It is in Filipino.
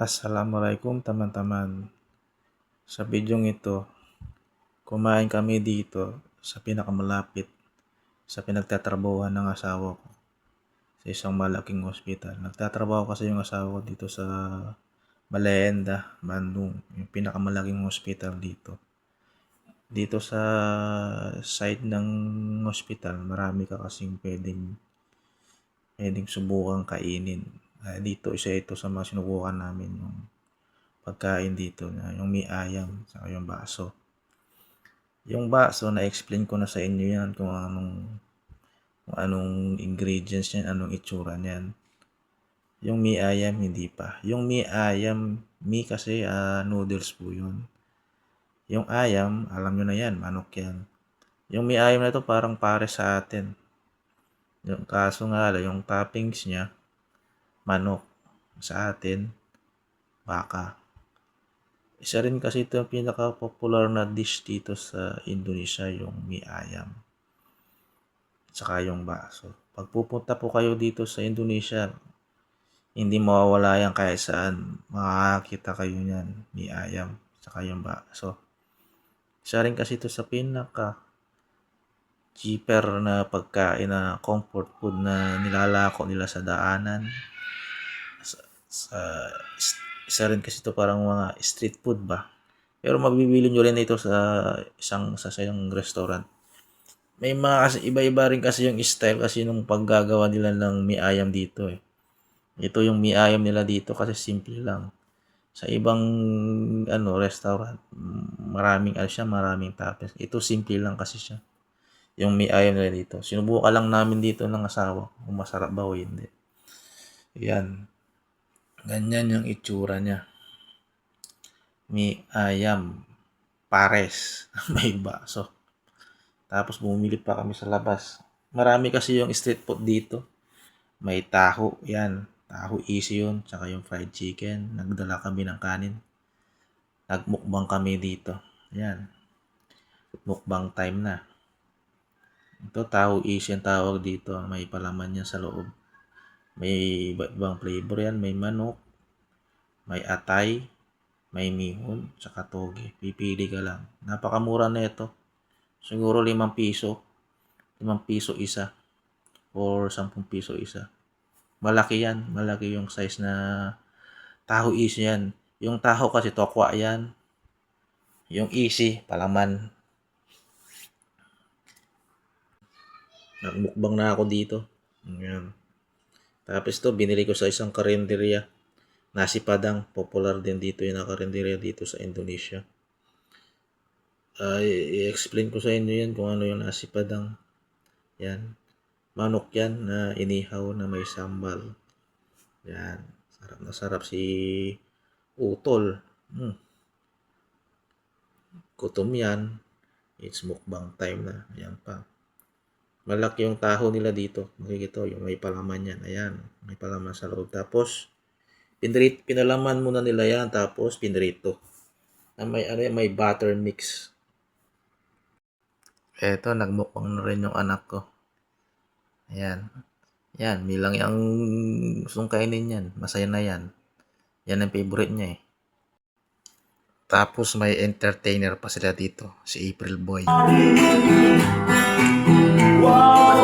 Assalamualaikum teman-teman. Sa bidyong ito, kumain kami dito sa pinakamalapit sa pinagtatrabahuhan ng asawa ko sa isang malaking ospital. Nagtatrabaho kasi yung asawa ko dito sa Malenda, Bandung, yung pinakamalaking ospital dito. Dito sa side ng ospital, marami ka kasing pwedeng subukang kainin. Dito isa ito sa mga sinubukan namin yung pagkain dito na yung may ayam saka yung baso. Yung baso na-explain ko na sa inyo yan kung anong ingredients niyan, anong itsura niyan. Yung may ayam hindi pa. Yung may ayam, may kasi noodles po yun. Yung ayam, alam nyo na yan, manok yan. Yung may ayam na to parang pare sa atin. Yung kaso nga lang, yung toppings niya, manok. Sa atin, baka. Isa rin kasi ito yung pinaka-popular na dish dito sa Indonesia, yung mie ayam. Saka yung baso. Pag pupunta po kayo dito sa Indonesia, hindi mawawala yan kahit saan. Makakakita kayo niyan, mie ayam, saka yung baso. Isa rin kasi ito sa cheaper na pagkain na comfort food na nilalako nila sa daanan. Isa rin kasi ito parang mga street food ba. Pero mabibili nyo rin ito sa isang restaurant. May mga kasi iba-iba rin kasi yung style kasi nung paggagawa nila ng mie ayam dito eh. Ito yung mie ayam nila dito kasi simple lang. Sa ibang restaurant, maraming toppings. Ito simple lang kasi siya. Yung mie ayam nila dito. Sinubukan lang namin dito ng asawa kung masarap ba o hindi. Yan. Ganyan yung itsura niya. Mie ayam. Pares. May baso. Tapos bumili pa kami sa labas. Marami kasi yung street food dito. May taho. Yan. Taho easy yun. Tsaka yung fried chicken. Nagdala kami ng kanin. Nagmukbang kami dito. Yan. Mukbang time na. Ito taho easy ang tawag dito. May palaman yan sa loob. May iba't ibang flavor yan. May manok. May atay. May mihon. Tsaka toge. Pipili ka lang. Napakamura na ito. Siguro 5 piso. 5 piso isa. Or 10 piso isa. Malaki yan. Malaki yung size na taho easy yan. Yung taho kasi tokwa yan. Yung easy, palaman. Nagmukbang na ako dito. Ayan. Tapos ito, binili ko sa isang karinderya. Nasi Padang. Popular din dito yung karinderya dito sa Indonesia. I-explain ko sa inyo yan kung ano yung nasi Padang. Yan. Manok yan na inihaw na may sambal. Yan. Sarap na sarap si utol. Gutom yan. It's mukbang time na. Ayan pa. Malaki yung taho nila dito. Makikita yung may palaman yan. Ayan. May palaman sa loob. Tapos, pinalaman muna nila yan. Tapos, pinrito. May butter mix. Eto, nagmukbang na rin yung anak ko. Ayan. Yan, milang yung gustong kainin yan. Masaya na yan. Yan ang favorite niya eh. Tapos may entertainer pa sila dito. Si April Boy. Wow,